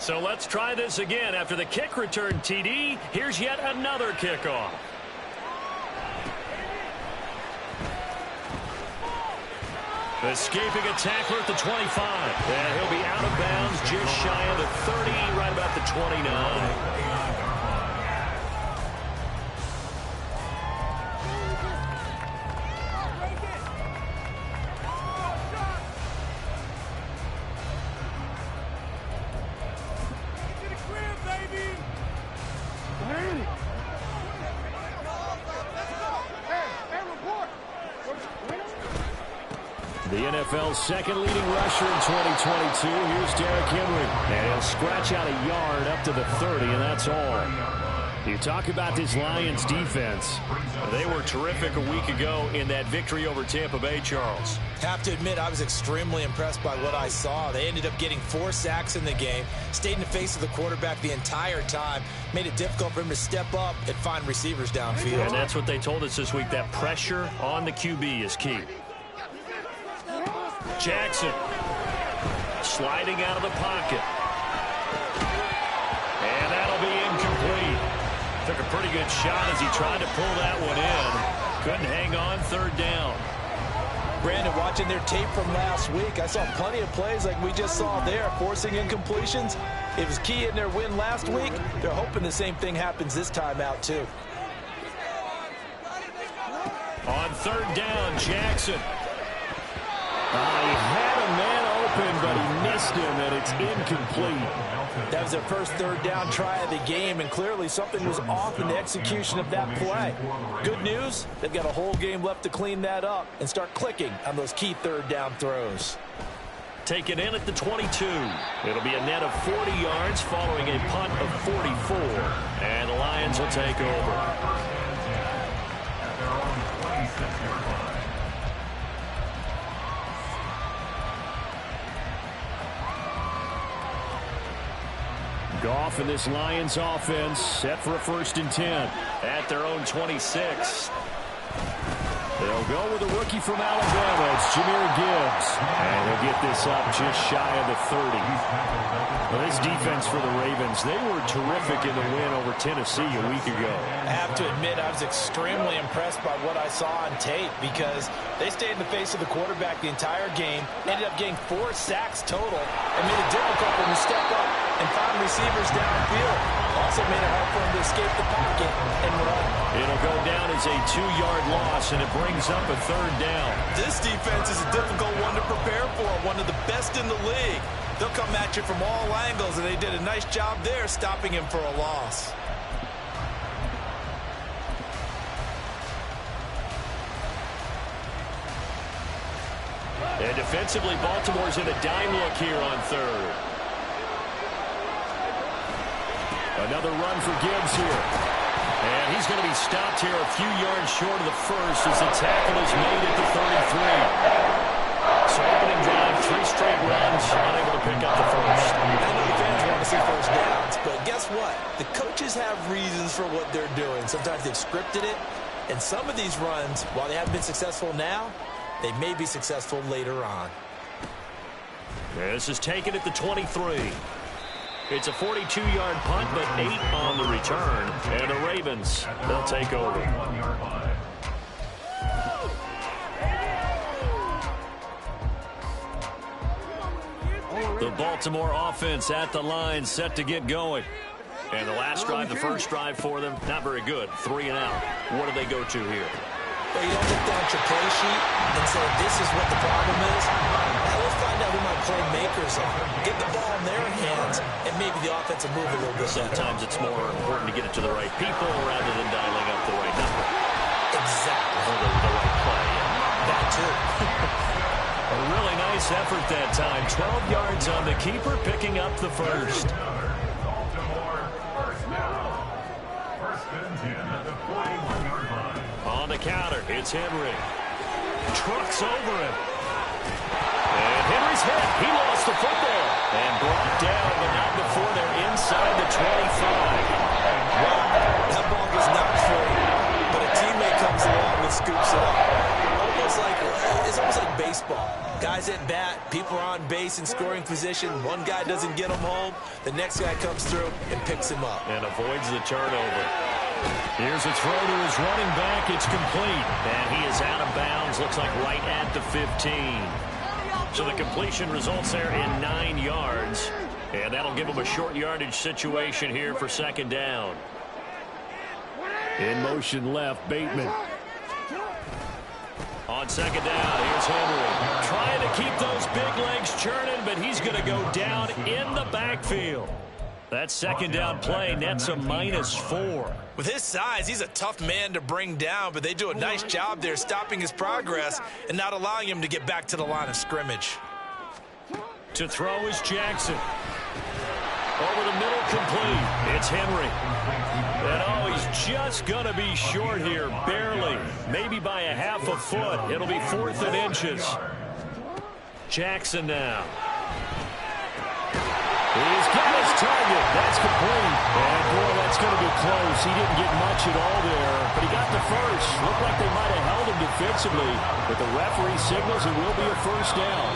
So let's try this again. After the kick return TD, here's yet another kickoff. Escaping a tackler at the 25. And he'll be out of bounds just shy of the 30, right about the 29. The NFL's second leading rusher in 2022. Here's Derrick Henry. And he'll scratch out a yard up to the 30, and that's all. You talk about this Lions defense. They were terrific a week ago in that victory over Tampa Bay, Charles. Have to admit, I was extremely impressed by what I saw. They ended up getting 4 sacks in the game, stayed in the face of the quarterback the entire time, made it difficult for him to step up and find receivers downfield. And that's what they told us this week, that pressure on the QB is key. Jackson sliding out of the pocket. And that'll be incomplete. Took a pretty good shot as he tried to pull that one in. Couldn't hang on, third down. Brandon, watching their tape from last week, I saw plenty of plays like we just saw there, forcing incompletions. It was key in their win last week. They're hoping the same thing happens this time out, too. On third down, Jackson. He had a man open, but he missed him, and it's incomplete. That was their first third down try of the game, and clearly something was off in the execution of that play. Good news, they've got a whole game left to clean that up and start clicking on those key third down throws. Taken in at the 22. It'll be a net of 40 yards following a punt of 44, and the Lions will take over. Goff and this Lions offense set for a 1st and 10 at their own 26. They'll go with a rookie from Alabama. It's Jahmyr Gibbs. And he'll get this up just shy of the 30. Well, this defense for the Ravens, they were terrific in the win over Tennessee a week ago. I have to admit, I was extremely impressed by what I saw on tape because they stayed in the face of the quarterback the entire game, ended up getting 4 sacks total, and made it difficult for him to step up and find receivers downfield. Also made it hard for him to escape the pocket and run. It'll go down as a 2-yard loss, and it brings up a third down. This defense is a difficult one to prepare for, one of the best in the league. They'll come at you from all angles, and they did a nice job there stopping him for a loss. And defensively, Baltimore's in a dime look here on third. Another run for Gibbs here. And he's going to be stopped here a few yards short of the first as the tackle is made at the 33. So opening drive, 3 straight runs, unable to pick up the first. I know the fans want to see first downs, but guess what? The coaches have reasons for what they're doing. Sometimes they've scripted it, and some of these runs, while they haven't been successful now, they may be successful later on. This is taken at the 23. It's a 42-yard punt, but 8 on the return. And the Ravens, they'll take over. The Baltimore offense at the line, set to get going. And the last drive, the first drive for them, not very good. 3 and out. What do they go to here? Well, you don't look down at your play sheet and say, this is what the problem is. Now let's find out who my playmakers are. Get the ball in their hands, and maybe the offense will move a little bit better. Sometimes it's more important to get it to the right people rather than dialing up the right number. Exactly. Or the right play. That too. A really nice effort that time. 12 yards on the keeper, picking up the first. On the counter, it's Henry. Trucks over him. And Henry's hit. He lost the football. And brought down, but not before they're inside the 25. Well, that ball was not free, but a teammate comes along and scoops it up. It's almost like baseball. Guys at bat, people are on base in scoring position. One guy doesn't get them home. The next guy comes through and picks him up. And avoids the turnover. Here's a throw to his running back. It's complete. And he is out of bounds. Looks like right at the 15. So the completion results there in 9 yards. And that'll give him a short yardage situation here for second down. In motion left, Bateman. On second down, here's Henry. Trying to keep those big legs churning, but he's going to go down in the backfield. That second down play nets a -4. With his size, he's a tough man to bring down, but they do a nice job there stopping his progress and not allowing him to get back to the line of scrimmage. To throw is Jackson. Over the middle, complete. It's Henry. And oh, he's just going to be short here, barely. Maybe by a half a foot. It'll be 4th and inches. Jackson now. He's got his target. That's complete. And boy, that's going to be close. He didn't get much at all there, but he got the first. Looked like they might have held him defensively, but the referee signals it will be a first down.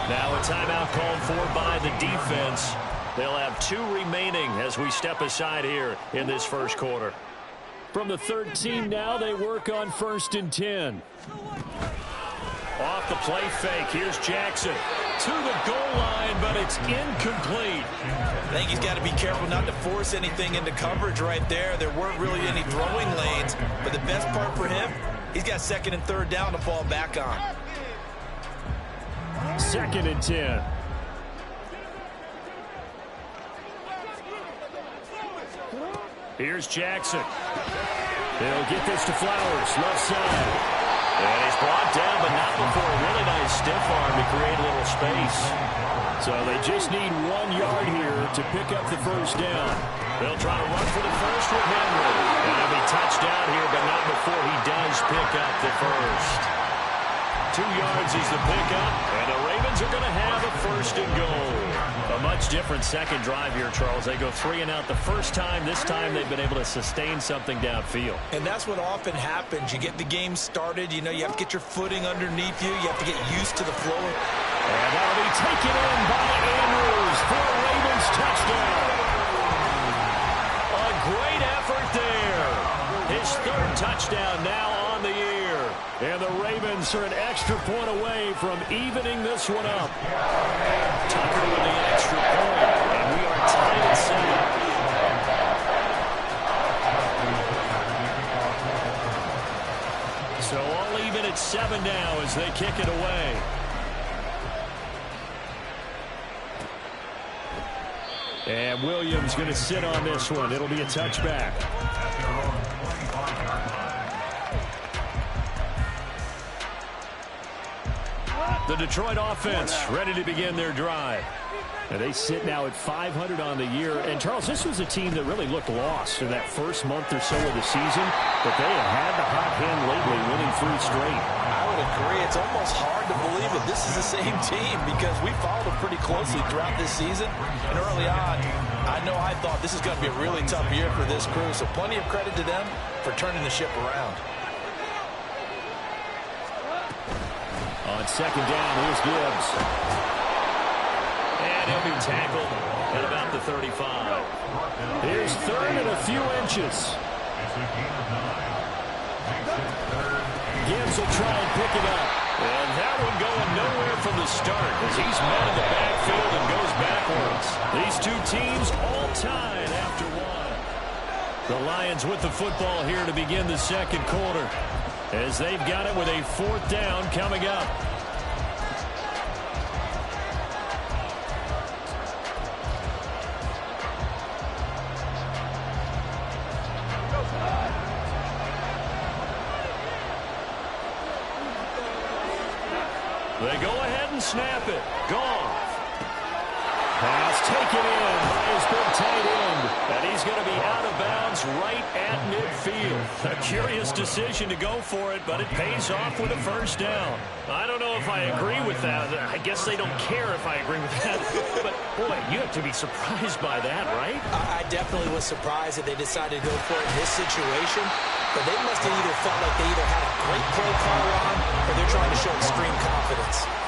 Now a timeout called for by the defense. They'll have 2 remaining as we step aside here in this first quarter. From the 13 now, they work on 1st and 10. Off the play fake, here's Jackson. To the goal line, but it's incomplete. I think he's got to be careful not to force anything into coverage right there. There weren't really any throwing lanes, but the best part for him, he's got 2nd and 3rd down to fall back on. 2nd and 10. Here's Jackson. They'll get this to Flowers, left side. And he's brought down, but not before a really nice stiff arm to create a little space. So they just need 1 yard here to pick up the first down. They'll try to run for the first with Henry. And he'll be touched down here, but not before he does pick up the first. 2 yards is the pickup, and the Ravens are going to have a 1st and goal. A much different second drive here, Charles. They go 3 and out the first time. This time they've been able to sustain something downfield. And that's what often happens. You get the game started. You know, you have to get your footing underneath you. You have to get used to the flow. And that'll be taken in by Andrews for a Ravens touchdown. A great effort there. His 3rd touchdown now on the year. And the Ravens are an extra point away from evening this one up. Tucker with the extra point, and we are tied at 7. So all even at 7 now as they kick it away. And Williams going to sit on this one. It'll be a touchback. The Detroit offense ready to begin their drive. And they sit now at 500 on the year. And, Charles, this was a team that really looked lost in that first month or so of the season. But they have had the hot hand lately, winning 3 straight. I would agree. It's almost hard to believe it. This is the same team because we followed them pretty closely throughout this season. And early on, I know I thought this is going to be a really tough year for this crew. So plenty of credit to them for turning the ship around. On second down, here's Gibbs. And he'll be tackled at about the 35. Here's 3rd and a few inches. Gibbs will try and pick it up. And that one going nowhere from the start as he's met in the backfield and goes backwards. These 2 teams all tied after 1. The Lions with the football here to begin the second quarter, as they've got it with a 4th down coming up. They go ahead and snap it. Gone. Pass taken in by his big tight end. And he's going to be out of bounds right at midfield. A curious decision to go for it, but it pays off with a first down. I don't know if I agree with that. I guess they don't care if I agree with that. But, boy, you have to be surprised by that, right? I definitely was surprised that they decided to go for it in this situation. But they must have either felt like they either had a great play caller on or they're trying to show extreme confidence.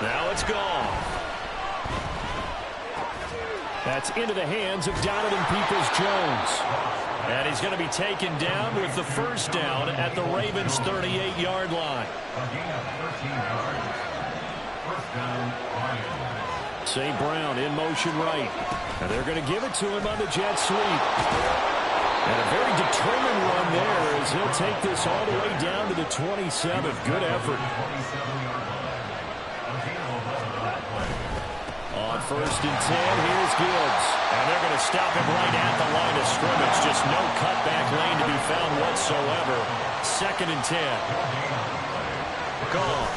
Now it's gone. That's into the hands of Donovan Peoples-Jones. And he's going to be taken down with the first down at the Ravens' 38-yard line. St. Brown in motion right. And they're going to give it to him on the jet sweep. And a very determined run there as he'll take this all the way down to the 27. Good effort. On 1st and 10, here's Gibbs. And they're going to stop him right at the line of scrimmage. Just no cutback lane to be found whatsoever. 2nd and 10. Gone.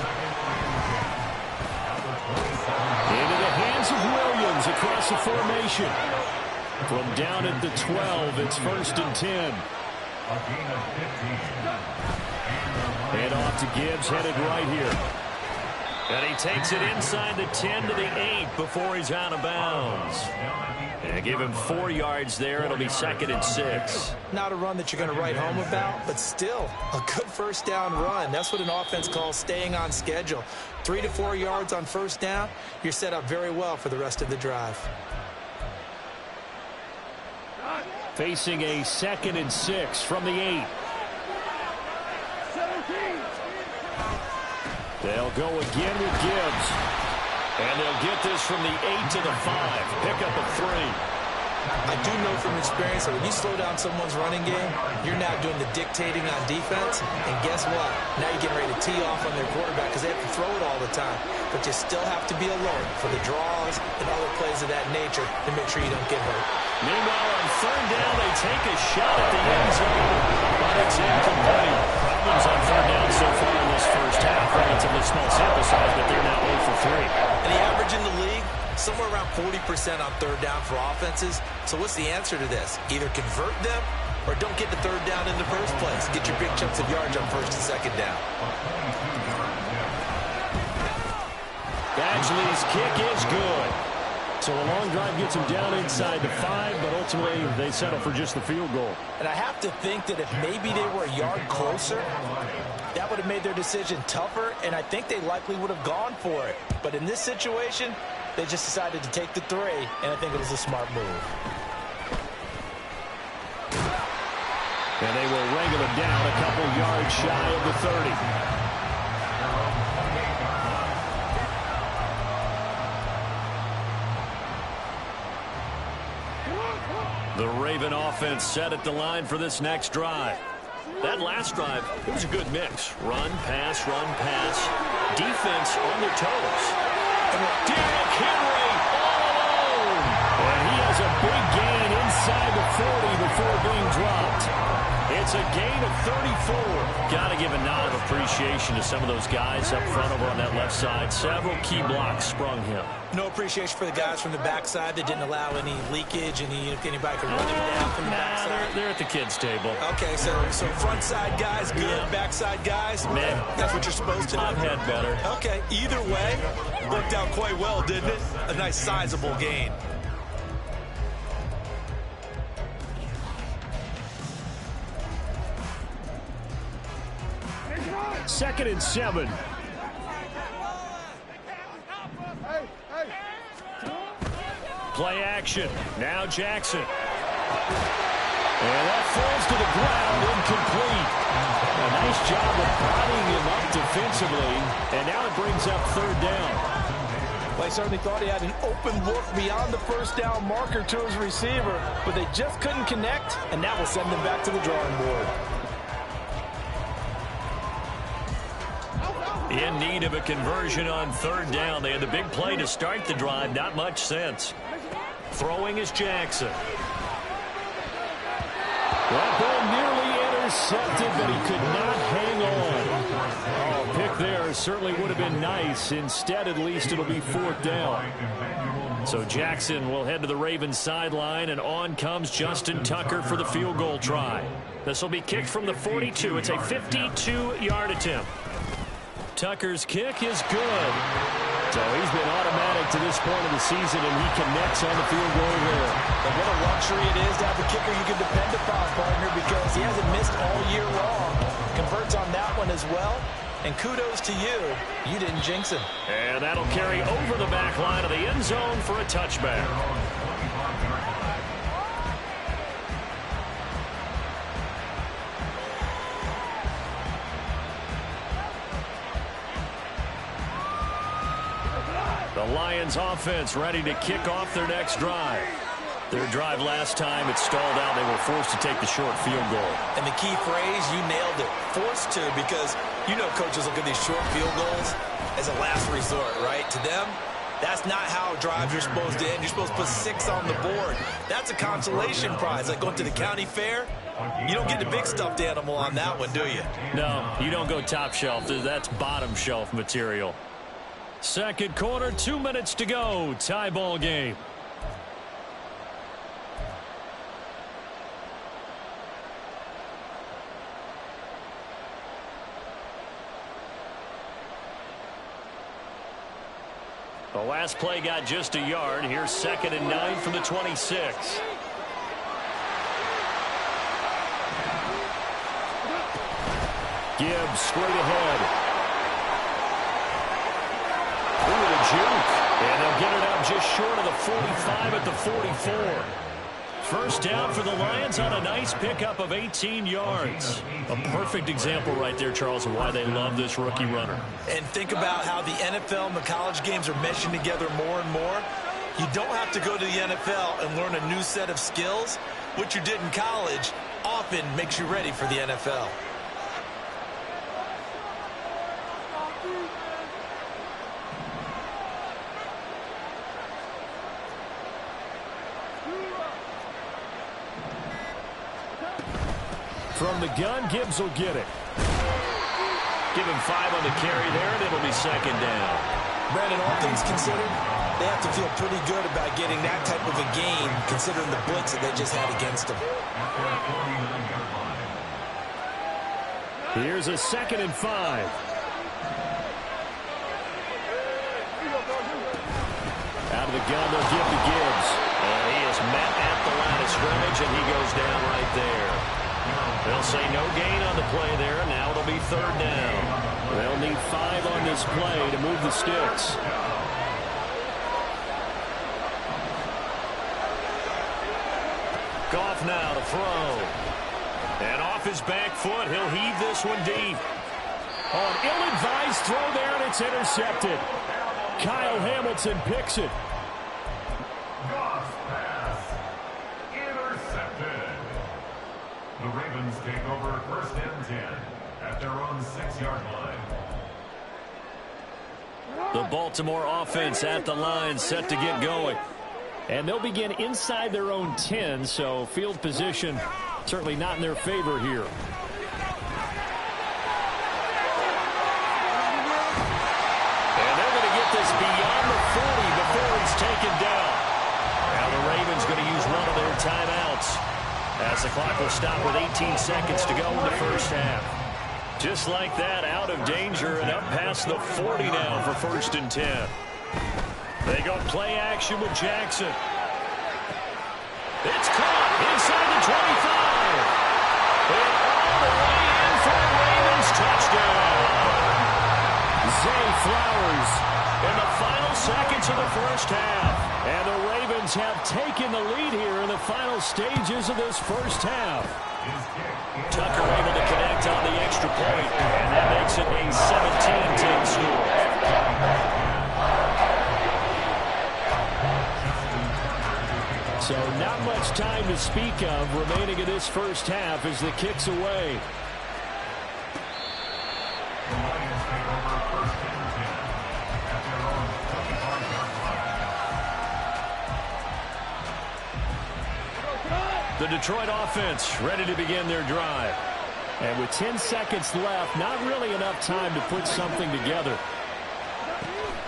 Into the hands of Williams across the formation. From down at the 12, it's 1st and 10. Hand off to Gibbs, headed right here. And he takes it inside the 10 to the 8 before he's out of bounds. And give him 4 yards there. It'll be 2nd and 6. Not a run that you're going to write home about, but still a good first down run. That's what an offense calls staying on schedule. 3 to 4 yards on first down. You're set up very well for the rest of the drive. Facing a 2nd and 6 from the 8. They'll go again with Gibbs. And they'll get this from the 8 to the 5. Pick up a 3. I do know from experience that when you slow down someone's running game, you're now doing the dictating on defense. And guess what? Now you're getting ready to tee off on their quarterback because they have to throw it all the time. But you still have to be alert for the draws and other plays of that nature to make sure you don't get hurt. Meanwhile, on 3rd down, they take a shot at the end zone. But it's incomplete. Problems on 3rd down so far in this first half. Relatively small sample size, but they're now 0 for 3. And the average in the league, somewhere around 40% on 3rd down for offenses. So what's the answer to this? Either convert them or don't get the 3rd down in the first place. Get your big chunks of yards on 1st and 2nd down. Badgley's kick is good. So a long drive gets him down inside the 5, but ultimately they settle for just the field goal. And I have to think that if maybe they were a yard closer, that would have made their decision tougher, and I think they likely would have gone for it. But in this situation, they just decided to take the 3, and I think it was a smart move. And they will wrangle him down a couple yards shy of the 30. The Raven offense set at the line for this next drive. That last drive, it was a good mix. Run, pass, defense on their toes. Derrick Henry all alone. And he has a big gain inside the 40 before being dropped. It's a gain of 34. Got to give a nod of appreciation to some of those guys up front over on that left side. Several key blocks sprung him. No appreciation for the guys from the backside that didn't allow any leakage, if anybody could run him down from the backside. They're at the kids' table. Okay, so front side guys good, backside guys, man, that's what you're supposed to do. I've had better. Okay, either way, worked out quite well, didn't it? A nice sizable gain. Second and 7. Play action. Now Jackson. And that falls to the ground, incomplete. A nice job of bodying him up defensively. And now it brings up 3rd down. Well, I certainly thought he had an open look beyond the first down marker to his receiver, but they just couldn't connect, and that will send them back to the drawing board. In need of a conversion on 3rd down. They had the big play to start the drive. Not much sense. Throwing is Jackson. That ball nearly intercepted, but he could not hang on. Oh, pick there certainly would have been nice. Instead, at least, it'll be 4th down. So Jackson will head to the Ravens sideline, and on comes Justin Tucker for the field goal try. This will be kicked from the 42. It's a 52-yard attempt. Tucker's kick is good. So he's been automatic to this point of the season, and he connects on the field goal there. And what a luxury it is to have a kicker you can depend upon, partner, because he hasn't missed all year long. Converts on that one as well. And kudos to you. You didn't jinx him. And that'll carry over the back line of the end zone for a touchback. The Lions offense ready to kick off their next drive. Their drive last time, it stalled out. They were forced to take the short field goal. And the key phrase, you nailed it. Forced to, because you know coaches look at these short field goals as a last resort, right? To them, that's not how drives are supposed to end. You're supposed to put 6 on the board. That's a consolation prize. Like going to the county fair, you don't get the big stuffed animal on that one, do you? No, you don't go top shelf. That's bottom shelf material. Second quarter, 2 minutes to go. Tie ball game. The last play got just a yard. Here's 2nd and 9 from the 26. Gibbs straight ahead. Ooh, the juke. And they'll get it up just short of the 45 at the 44. First down for the Lions on a nice pickup of 18 yards. A perfect example right there, Charles, of why they love this rookie runner. And think about how the NFL and the college games are meshing together more and more. You don't have to go to the NFL and learn a new set of skills. What you did in college often makes you ready for the NFL. From the gun, Gibbs will get it. Give him 5 on the carry there, and it'll be 2nd down. Brandon, all things considered, they have to feel pretty good about getting that type of a gain, considering the blitz that they just had against them. Here's a 2nd and 5. Out of the gun, they'll give to Gibbs. And he is met at the line of scrimmage, and he goes down right there. They'll say no gain on the play there. Now it'll be 3rd down. They'll need 5 on this play to move the sticks. Goff now to throw. And off his back foot, he'll heave this one deep. Oh, an ill-advised throw there, and it's intercepted. Kyle Hamilton picks it. The Ravens take over 1st and 10 at their own 6-yard line. The Baltimore offense at the line, set to get going. And they'll begin inside their own 10, so field position certainly not in their favor here. And they're going to get this beyond the 40 before it's taken down. Now the Ravens going to use one of their timeouts, as the clock will stop with 18 seconds to go in the first half. Just like that, out of danger and up past the 40 now for 1st and 10. They go play action with Jackson. It's caught inside the 25. And all the way in for a Ravens touchdown. Zay Flowers in the final seconds of the first half. And the Ravens have taken the lead here in the final stages of this first half. Tucker able to connect on the extra point, and that makes it a 17-10 score. So not much time to speak of remaining in this first half as the kick's away. The Detroit offense ready to begin their drive. And with 10 seconds left, not really enough time to put something together.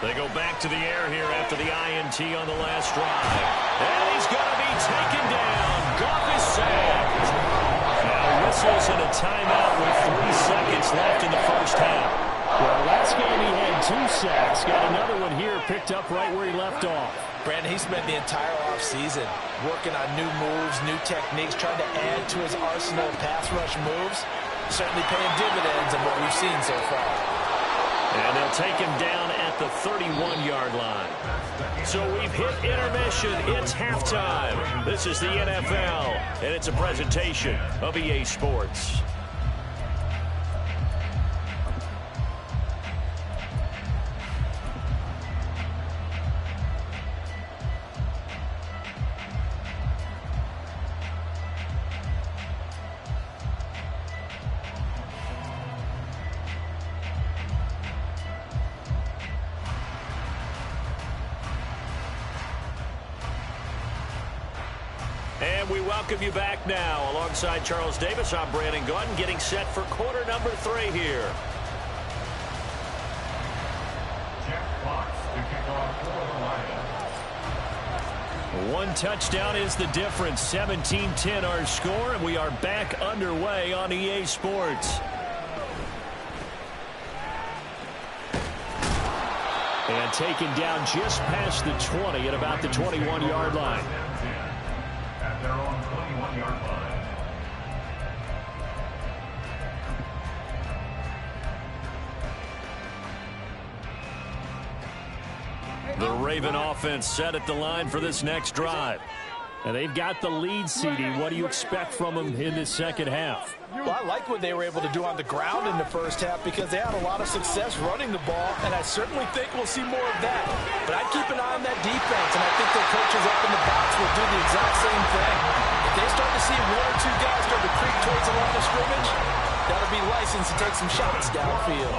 They go back to the air here after the INT on the last drive. And he's going to be taken down. Goff is sacked. Now whistles and a timeout with 3 seconds left in the first half. Well, last game he had 2 sacks. Got another one here picked up right where he left off. Brandon, he spent the entire offseason working on new moves, new techniques, trying to add to his arsenal of pass rush moves. Certainly paying dividends in what we've seen so far. And they'll take him down at the 31-yard line. So we've hit intermission. It's halftime. This is the NFL, and it's a presentation of EA Sports. And we welcome you back now. Alongside Charles Davis, I'm Brandon Gunn, getting set for quarter number 3 here. Jeff Fox to kick off for the Lions. 1 touchdown is the difference. 17-10 our score, and we are back underway on EA Sports. And taken down just past the 20 at about the 21-yard line. At their own 21-yard line. The Raven offense set at the line for this next drive. And they've got the lead, CD. What do you expect from them in this second half? Well, I like what they were able to do on the ground in the first half because they had a lot of success running the ball, and I certainly think we'll see more of that. But I'd keep an eye on that defense, and I think their coaches up in the box will do the exact same thing. If they start to see 1 or 2 guys start to creep towards the line of scrimmage, that'll be licensed to take some shots downfield.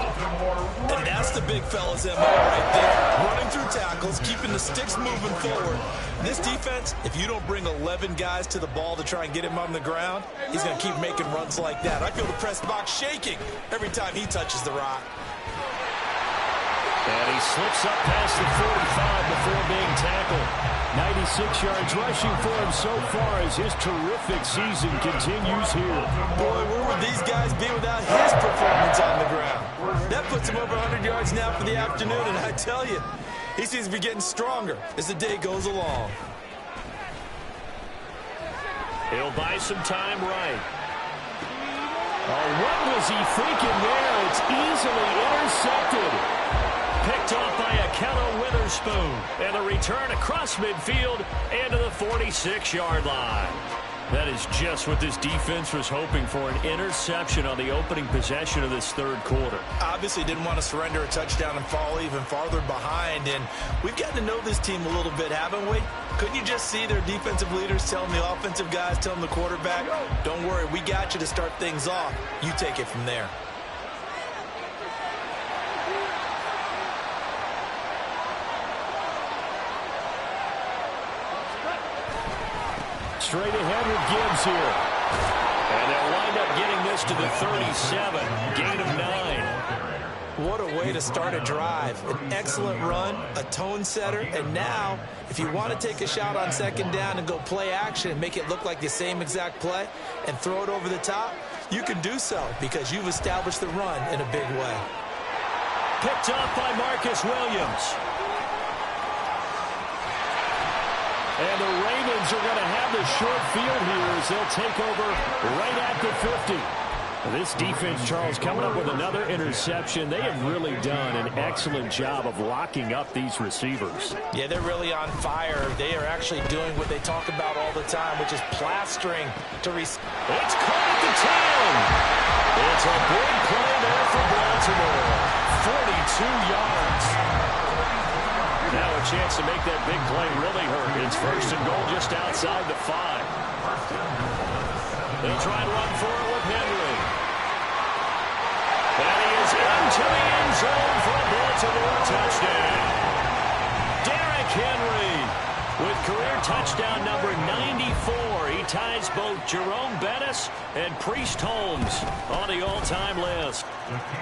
And that's the big fella's MO right there. Running through tackles, keeping the sticks moving forward. This defense, if you don't bring 11 guys to the ball to try and get him on the ground, he's going to keep making runs like that. I feel the press box shaking every time he touches the rock. And he slips up past the 45 before being tackled. 96 yards rushing for him so far as his terrific season continues here. Boy, where would these guys be without his performance on the ground? That puts him over 100 yards now for the afternoon, and I tell you, he seems to be getting stronger as the day goes along. He'll buy some time right. Oh, what was he thinking there? It's easily intercepted. Picked off by Akello Witherspoon. And the return across midfield and to the 46-yard line. That is just what this defense was hoping for, an interception on the opening possession of this third quarter. Obviously didn't want to surrender a touchdown and fall even farther behind, and we've gotten to know this team a little bit, haven't we? Couldn't you just see their defensive leaders telling the offensive guys, telling the quarterback, don't worry, we got you to start things off. You take it from there. Straight ahead with Gibbs here. And they'll wind up getting this to the 37. Gain of 9. What a way to start a drive. An excellent run, a tone setter, and now, if you want to take a shot on second down and go play action and make it look like the same exact play and throw it over the top, you can do so because you've established the run in a big way. Picked off by Marcus Williams. And the Ravens are going to have the short field here as they'll take over right at the 50. This defense, Charles, coming up with another interception. They have really done an excellent job of locking up these receivers. Yeah, they're really on fire. They are actually doing what they talk about all the time, which is plastering to It's caught at the 10. It's a big play there for Baltimore. 42 yards. Now a chance to make that big play really hurt. It's first and goal just outside the 5. They'll try and run for it with Henry. And he is into the end zone for a Baltimore touchdown. Derrick Henry with career touchdown number 94. He ties both Jerome Bettis and Priest Holmes on the all-time list.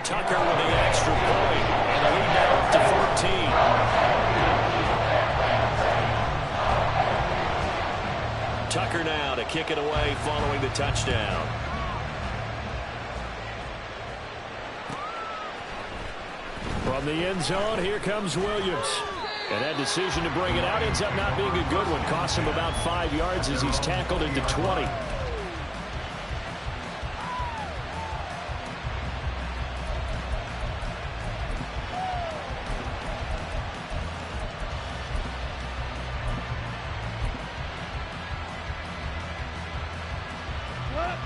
Tucker with the extra point, and the lead now up to 14. Tucker now to kick it away following the touchdown. From the end zone, here comes Williams. And that decision to bring it out ends up not being a good one. Costs him about 5 yards as he's tackled into 20.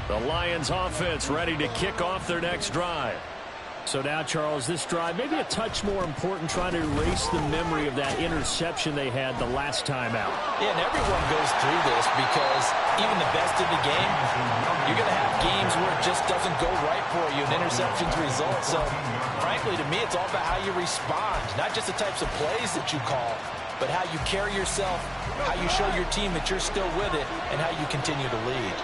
The Lions offense ready to kick off their next drive. So now, Charles, this drive maybe a touch more important, trying to erase the memory of that interception they had the last time out. Yeah, and everyone goes through this because even the best in the game, you're going to have games where it just doesn't go right for you, and interceptions result. So, frankly, to me, it's all about how you respond, not just the types of plays that you call, but how you carry yourself, how you show your team that you're still with it, and how you continue to lead.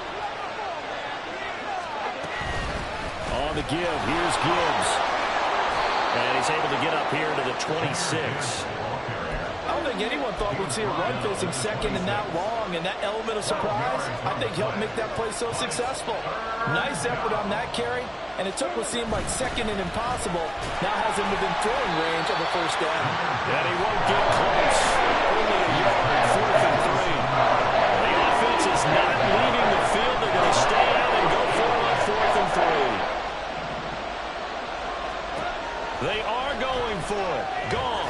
On the give, here's Gibbs. And he's able to get up here to the 26. I don't think anyone thought we'd see a run facing second and that long, and that element of surprise, I think, helped make that play so successful. Nice effort on that carry, and it took what seemed like second and impossible, now has him within throwing range of a first down. And he won't get close. Only a yard, 4th and 3. The offense is not leaving the field. They're going to stay out and go for it on 4th and 3. They are going for it. Goff.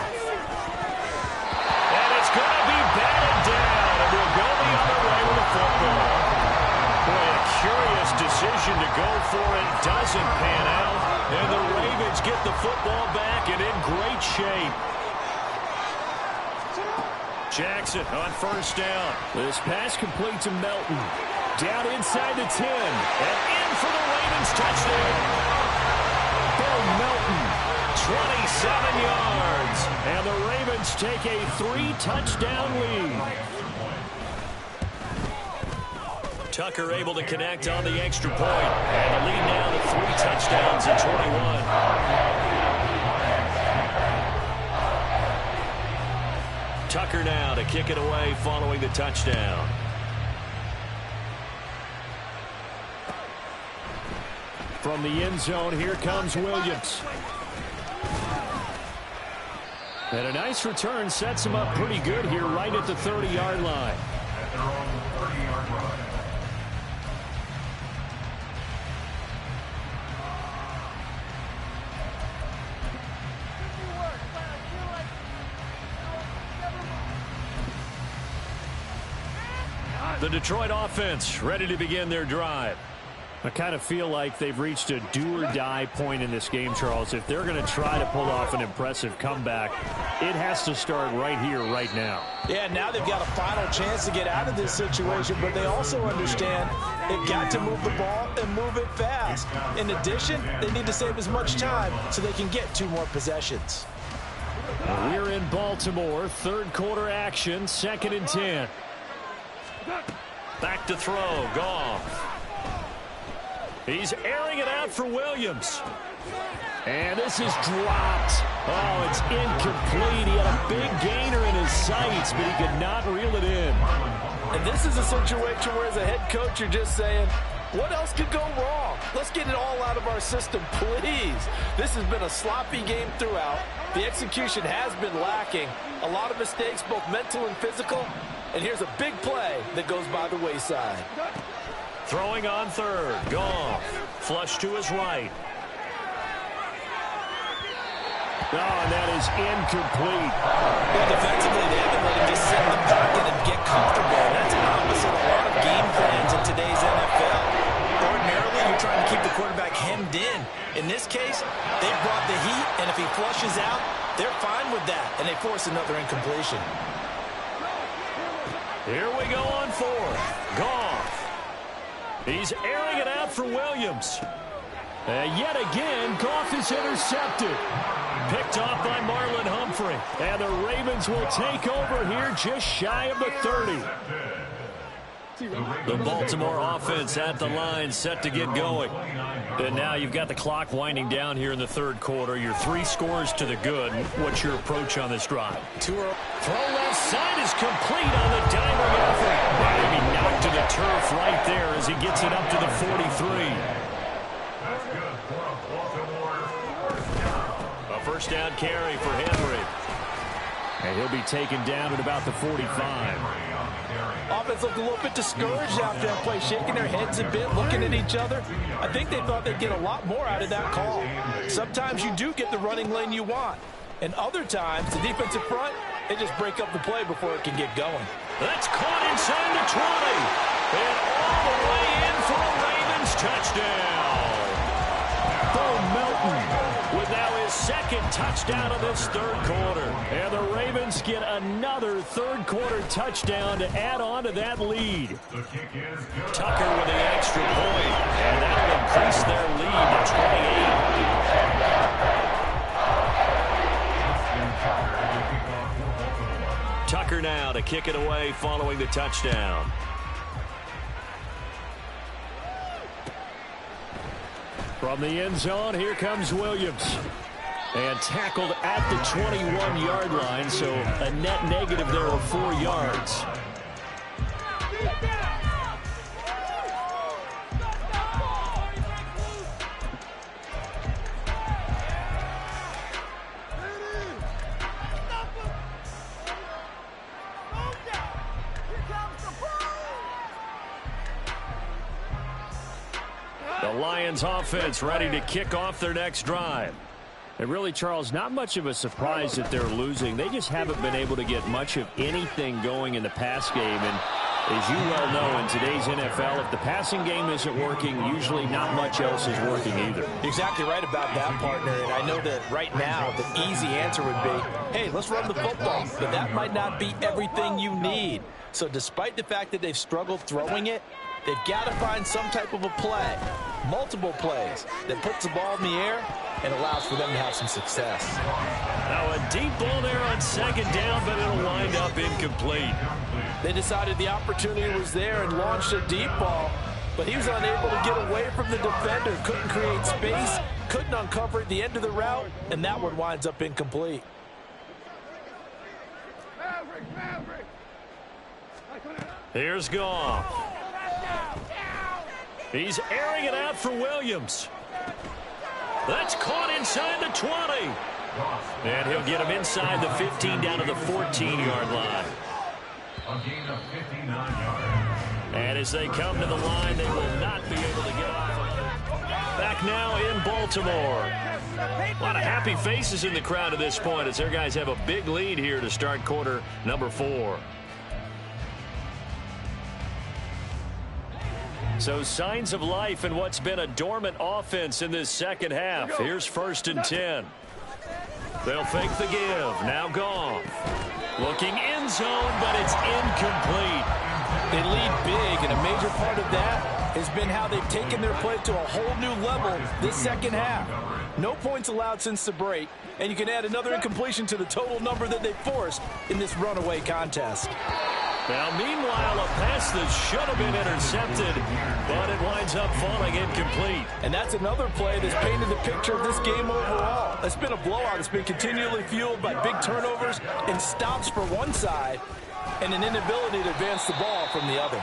And it's going to be batted down. And we'll go the other way with the football. Boy, a curious decision to go for it. Doesn't pan out. And the Ravens get the football back and in great shape. Jackson on first down. This pass complete to Melton. Down inside the 10. And in for the Ravens touchdown. Bo Melton. 27 yards. And the Ravens take a 3-touchdown lead. Tucker able to connect on the extra point. And the lead now to 3 touchdowns at 21. Tucker now to kick it away following the touchdown. From the end zone, here comes Williams. And a nice return sets him up pretty good here right at the 30-yard line. At their own 30-yard line. The Detroit offense ready to begin their drive. I kind of feel like they've reached a do-or-die point in this game, Charles. If they're going to try to pull off an impressive comeback, it has to start right here, right now. Yeah, now they've got a final chance to get out of this situation, but they also understand they've got to move the ball and move it fast. In addition, they need to save as much time so they can get 2 more possessions. We're in Baltimore, third quarter action, 2nd and 10. Back to throw, Goff. He's airing it out for Williams. And this is dropped. Oh, it's incomplete. He had a big gainer in his sights, but he could not reel it in. And this is a situation where, as a head coach, you're just saying, what else could go wrong? Let's get it all out of our system, please. This has been a sloppy game throughout. The execution has been lacking. A lot of mistakes, both mental and physical. And here's a big play that goes by the wayside. Throwing on third. Goff. Flush to his right. Oh, and that is incomplete. Well, defensively, they haven't let him just sit in the pocket and get comfortable. That's an opposite of a lot of game plans in today's NFL. Ordinarily, you're trying to keep the quarterback hemmed in. In this case, they brought the heat, and if he flushes out, they're fine with that, and they force another incompletion. Here we go on fourth. Goff. He's airing it out for Williams. Yet again, Goff is intercepted. Picked off by Marlon Humphrey. And the Ravens will take over here just shy of the 30. The Baltimore offense at the line, set to get going. And now you've got the clock winding down here in the third quarter. Your 3 scores to the good. What's your approach on this drive? Throw Left side is complete on the diving effort. Maybe knocked to the turf right there as he gets it up to the 43. That's good for a Baltimore first down. A first down carry for Henry. And he'll be taken down at about the 45. Offense looked a little bit discouraged after that play, shaking their heads a bit, looking at each other. I think they thought they'd get a lot more out of that call. Sometimes you do get the running lane you want. And other times, the defensive front, they just break up the play before it can get going. That's caught inside the 20. And all the way in for a Ravens touchdown. Bo Melton with now his second touchdown of this third quarter. And the Ravens get another third-quarter touchdown to add on to that lead. Tucker with the extra point. And that'll increase their lead to 28. Tucker now to kick it away following the touchdown. From the end zone, here comes Williams. And tackled at the 21-yard line, so a net negative there of 4 yards. The Lions offense ready to kick off their next drive. And really, Charles, not much of a surprise that they're losing. They just haven't been able to get much of anything going in the pass game. And as you well know, in today's NFL, if the passing game isn't working, usually not much else is working either. Exactly right about that, partner. And I know that right now the easy answer would be, hey, let's run the football. But that might not be everything you need. So despite the fact that they've struggled throwing it, they've got to find some type of a play, multiple plays, that puts the ball in the air and allows for them to have some success. Now a deep ball there on second down, but it'll wind up incomplete. They decided the opportunity was there and launched a deep ball, but he was unable to get away from the defender, couldn't create space, couldn't uncover at the end of the route, and that one winds up incomplete. Here's Goff. He's airing it out for Williams. That's caught inside the 20. And he'll get him inside the 15 down to the 14-yard line. A gain of 59 yards. And as they come to the line, they will not be able to get off. Back now in Baltimore. A lot of happy faces in the crowd at this point as their guys have a big lead here to start quarter number 4. So signs of life in what's been a dormant offense in this second half. Here's 1st and 10. They'll fake the give. Now Goff. Looking end zone, but it's incomplete. They lead big, and a major part of that has been how they've taken their play to a whole new level this second half. No points allowed since the break, and you can add another incompletion to the total number that they forced in this runaway contest. Now, meanwhile, a pass that should have been intercepted, but it winds up falling incomplete. And that's another play that's painted the picture of this game overall. It's been a blowout. It's been continually fueled by big turnovers and stops for one side and an inability to advance the ball from the other.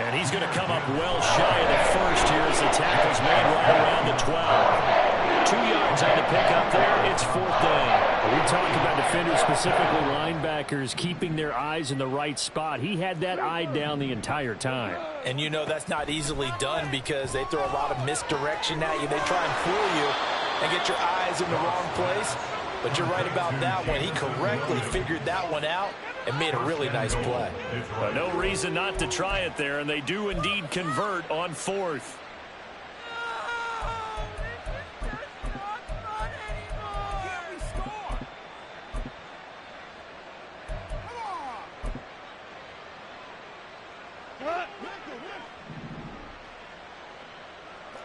And he's going to come up well shy of the first here as the tackle's made right around the 12. 2 yards on the pickup there. It's 4th down. We talk about defenders, specifically linebackers, keeping their eyes in the right spot. He had that eye down the entire time. And you know that's not easily done because they throw a lot of misdirection at you. They try and fool you and get your eyes in the wrong place. But you're right about that one. He correctly figured that one out and made a really nice play. No reason not to try it there, and they do indeed convert on 4th.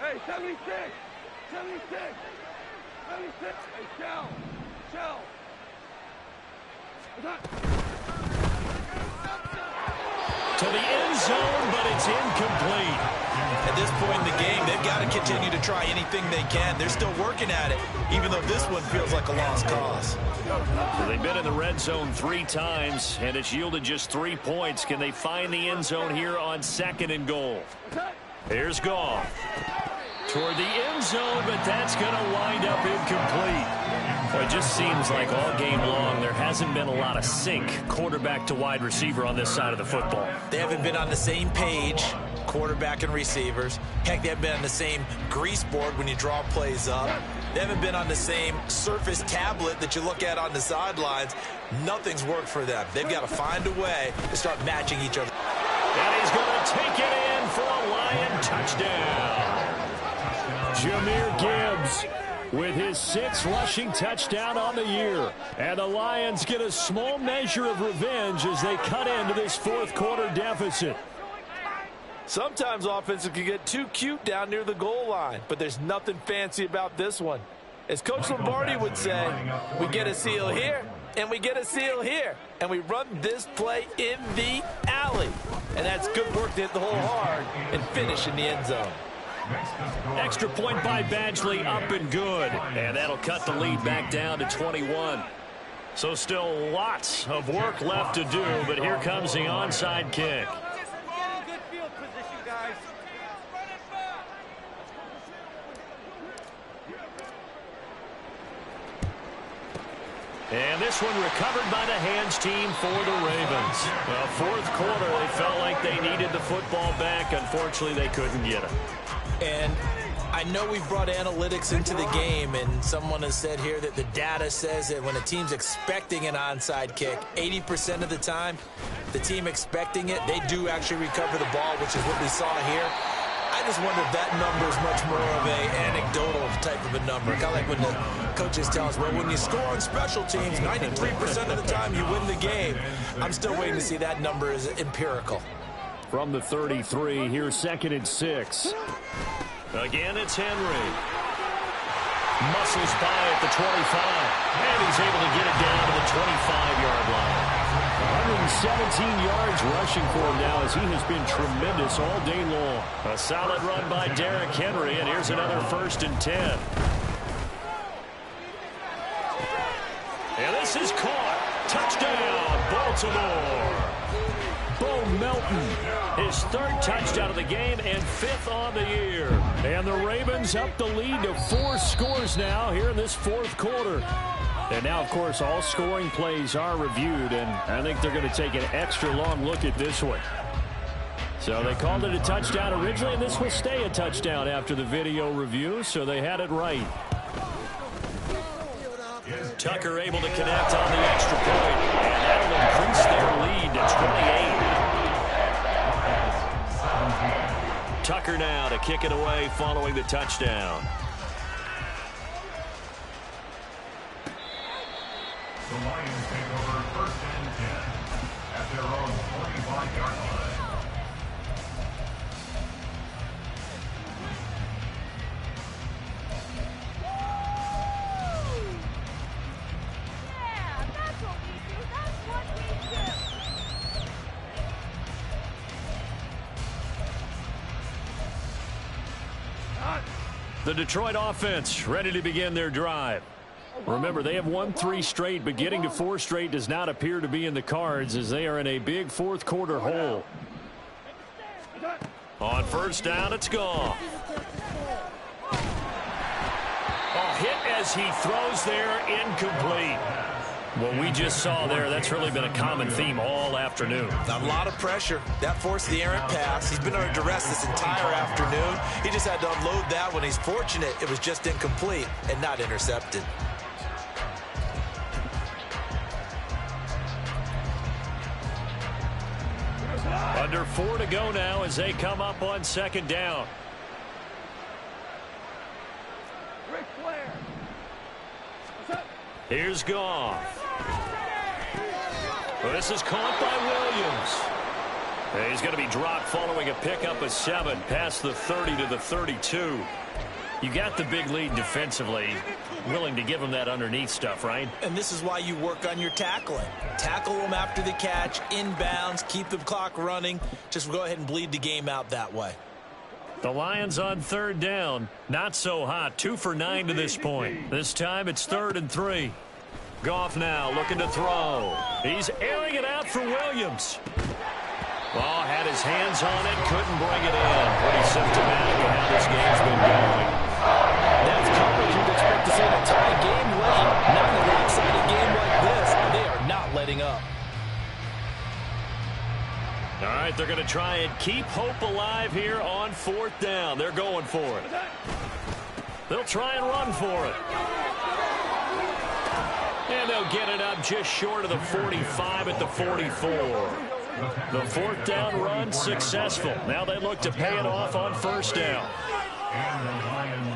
Hey, 76! 76! 76! Hey, Shell! Shell! To the end zone, but it's incomplete. At this point in the game, they've got to continue to try anything they can. They're still working at it, even though this one feels like a lost cause. So they've been in the red zone 3 times, and it's yielded just 3 points. Can they find the end zone here on 2nd and goal? Here's Goff. Toward the end zone, but that's going to wind up incomplete. Well, it just seems like all game long there hasn't been a lot of sync quarterback to wide receiver on this side of the football. They haven't been on the same page, quarterback and receivers. Heck, they haven't been on the same grease board when you draw plays up. They haven't been on the same Surface tablet that you look at on the sidelines. Nothing's worked for them. They've got to find a way to start matching each other. And he's going to take it in for a Lion touchdown. Jahmyr Gibbs with his 6th rushing touchdown on the year. And the Lions get a small measure of revenge as they cut into this 4th quarter deficit. Sometimes offenses can get too cute down near the goal line, but there's nothing fancy about this one. As Coach Lombardi would say, we get a seal here, and we get a seal here, and we run this play in the alley. And that's good work to hit the hole hard and finish in the end zone. Extra point by Badgley, up and good. And that'll cut the lead back down to 21. So still lots of work left to do, but here comes the onside kick. And this one recovered by the hands team for the Ravens. Well, 4th quarter, they felt like they needed the football back. Unfortunately, they couldn't get it. And I know we've brought analytics into the game, and someone has said here that the data says that when a team's expecting an onside kick, 80% of the time, the team expecting it, they do actually recover the ball, which is what we saw here. I just wonder if that number is much more of a anecdotal type of a number. Kind of like when the coaches tell us, well, when you score on special teams, 93% of the time you win the game. I'm still waiting to see that number is empirical. From the 33, here's 2nd and 6. Again, it's Henry. Muscles by at the 25. And he's able to get it down to the 25-yard line. 117 yards rushing for him now as he has been tremendous all day long. A solid run by Derrick Henry, and here's another 1st and 10. And this is caught. Touchdown, Baltimore. Bo Melton, his 3rd touchdown of the game and 5th on the year. And the Ravens up the lead to 4 scores now here in this 4th quarter. And now, of course, all scoring plays are reviewed, and I think they're going to take an extra long look at this one. So they called it a touchdown originally, and this will stay a touchdown after the video review, so they had it right. Tucker able to connect on the extra point, and that'll increase their lead to 28. Tucker now to kick it away following the touchdown. The Lions take over 1st and 10 at their own 45-yard line. The Detroit offense ready to begin their drive. Remember, they have won 3 straight, but getting to 4 straight does not appear to be in the cards as they are in a big 4th quarter hole. On 1st down, it's gone. A hit as he throws there, incomplete. What we just saw there, that's really been a common theme all afternoon. A lot of pressure. That forced the errant pass. He's been under duress this entire afternoon. He just had to unload that one. He's fortunate it was just incomplete and not intercepted. Under 4 to go now as they come up on 2nd down. Here's Goff. Well, this is caught by Williams. He's going to be dropped following a pickup of 7 past the 30 to the 32. You got the big lead defensively. Willing to give him that underneath stuff, right? And this is why you work on your tackling. Tackle them after the catch, inbounds, keep the clock running. Just go ahead and bleed the game out that way. The Lions on 3rd down. Not so hot. 2 for 9 to this point. This time it's 3rd and 3. Goff now looking to throw. He's airing it out for Williams. Well, had his hands on it, couldn't bring it in. Pretty symptomatic of how this game's been going. That's coverage you'd expect to see in a tie game late. Not setting up. All right, they're going to try and keep hope alive here on 4th down. They're going for it. They'll try and run for it. And they'll get it up just short of the 45 at the 44. The 4th down run successful. Now they look to pay it off on 1st down. And the Lions,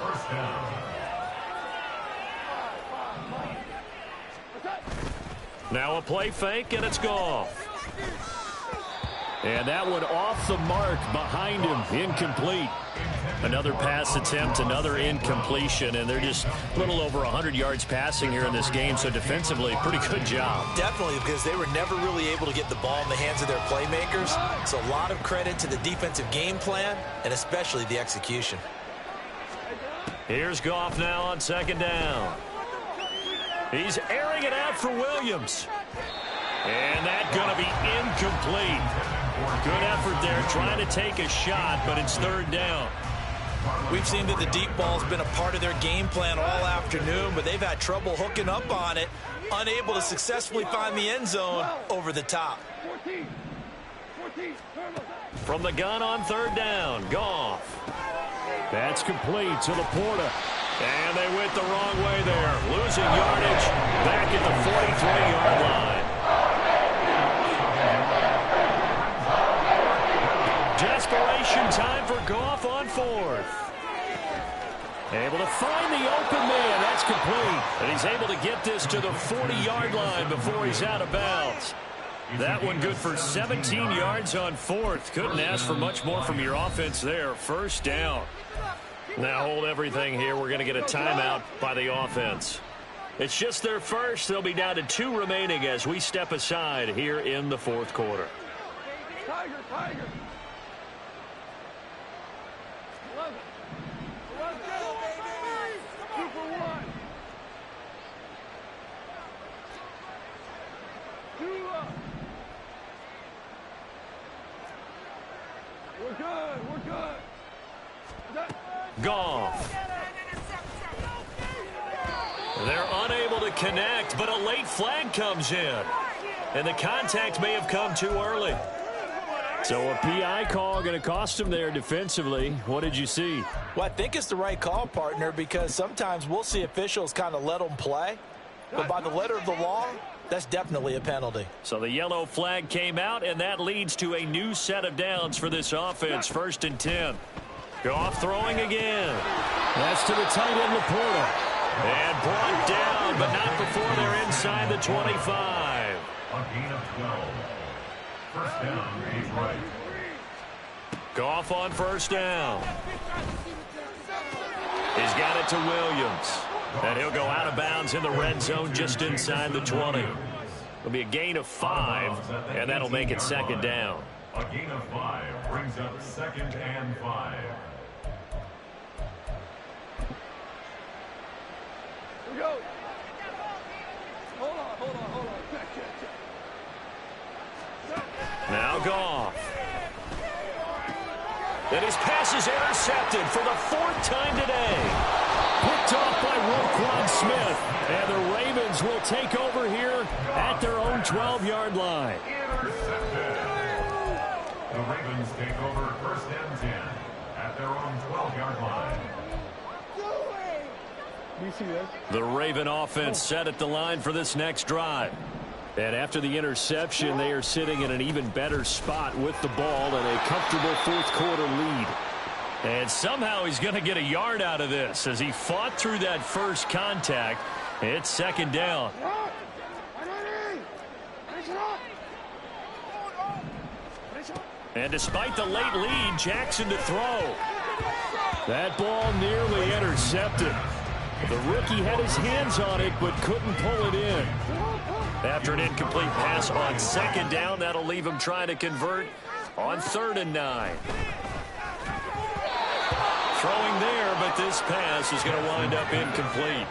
1st down. Now a play fake, and it's Goff. And that one off the mark behind him, incomplete. Another pass attempt, another incompletion, and they're just a little over 100 yards passing here in this game, so defensively, pretty good job. Definitely, because they were never really able to get the ball in the hands of their playmakers, so a lot of credit to the defensive game plan, and especially the execution. Here's Goff now on 2nd down. He's airing it out for Williams. And that's going to be incomplete. Good effort there, trying to take a shot, but it's 3rd down. We've seen that the deep ball's been a part of their game plan all afternoon, but they've had trouble hooking up on it, unable to successfully find the end zone over the top. From the gun on 3rd down, Goff. That's complete to Laporta. And they went the wrong way there, losing yardage back at the 43-yard line. Desperation time for Goff on 4th. Able to find the open man. That's complete. And he's able to get this to the 40-yard line before he's out of bounds. That one good for 17 yards on 4th. Couldn't ask for much more from your offense there. 1st down. Now hold everything here. We're going to get a timeout by the offense. It's just their first. They'll be down to 2 remaining as we step aside here in the 4th quarter. Tiger, Tiger. 11. Let's go, baby. 2 for 1. 2 up. We're good. We're good. Goff. They're unable to connect, but a late flag comes in. And the contact may have come too early. So a PI call going to cost them there defensively. What did you see? Well, I think it's the right call, partner, because sometimes we'll see officials kind of let them play. But by the letter of the law, that's definitely a penalty. So the yellow flag came out, and that leads to a new set of downs for this offense. 1st and 10. Goff throwing again. That's to the tight end, Laporta. And brought down, but not before they're inside the 25. A gain of 12. 1st down, Detroit. Goff on 1st down. He's got it to Williams. And he'll go out of bounds in the red zone just inside the 20. It'll be a gain of 5, and that'll make it 2nd down. A gain of 5 brings up 2nd and 5. We go. Hold on. Check. Now Goff. And his pass is intercepted for the 4th time today. Picked off by Roquan Smith. And the Ravens will take over here at their own 12-yard line. Intercepted. The Ravens take over 1st and 10 at their own 12-yard line. You see this? The Raven offense set at the line for this next drive. And after the interception, they are sitting in an even better spot with the ball and a comfortable 4th quarter lead. And somehow he's going to get a yard out of this as he fought through that first contact. It's 2nd down. And despite the late lead, Jackson to throw. That ball nearly intercepted. The rookie had his hands on it but couldn't pull it in. After an incomplete pass on 2nd down, that'll leave him trying to convert on 3rd and 9. Throwing there, but this pass is going to wind up incomplete.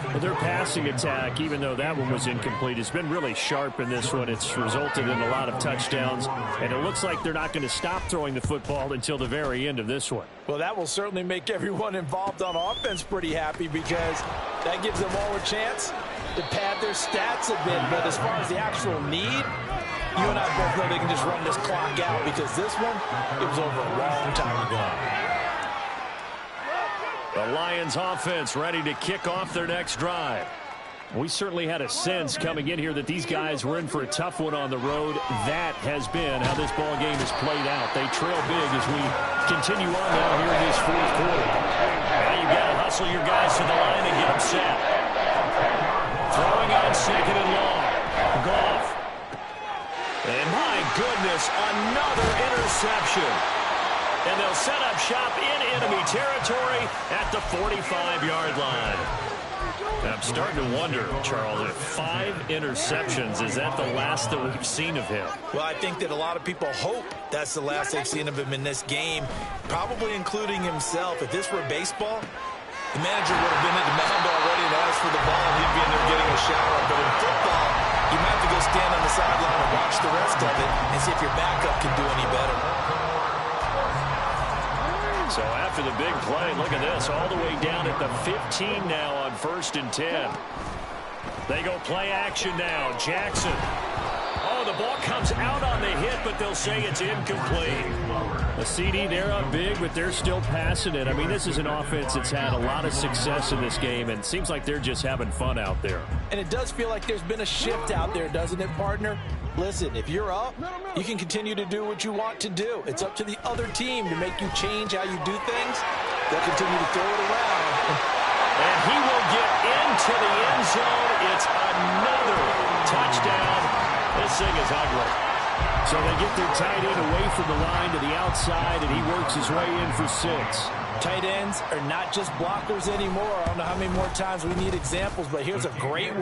Well, their passing attack, even though that one was incomplete, has been really sharp in this one. It's resulted in a lot of touchdowns, and it looks like they're not going to stop throwing the football until the very end of this one. Well, that will certainly make everyone involved on offense pretty happy because that gives them all a chance to pad their stats a bit, but as far as the actual need, you and I both know they can just run this clock out because this one, it was over a long time ago. The Lions offense ready to kick off their next drive. We certainly had a sense coming in here that these guys were in for a tough one on the road. That has been how this ball game has played out. They trail big as we continue on now here in this fourth quarter. Now you've got to hustle your guys to the line and get them set. Throwing on second and long. Goff. And my goodness, another interception. And they'll set up shop in enemy territory at the 45-yard line. I'm starting to wonder, Charles, if 5 interceptions, is that the last that we've seen of him? Well, I think that a lot of people hope that's the last they've seen of him in this game, probably including himself. If this were baseball, the manager would have been at the mound already and asked for the ball, and he'd be in there getting a shower. But in football, you might have to go stand on the sideline and watch the rest of it and see if your backup can do any better. So after the big play, look at this, all the way down at the 15 now on 1st and 10. They go play action now. Jackson. Oh, the ball comes out on the hit, but they'll say it's incomplete. A CD, they're up big, but they're still passing it. I mean, this is an offense that's had a lot of success in this game, and it seems like they're just having fun out there. And it does feel like there's been a shift out there, doesn't it, partner? Listen, if you're up, you can continue to do what you want to do. It's up to the other team to make you change how you do things. They'll continue to throw it around. And he will get into the end zone. It's another touchdown. This thing is ugly. So they get their tight end away from the line to the outside, and he works his way in for 6. Tight ends are not just blockers anymore. I don't know how many more times we need examples, but here's a great one.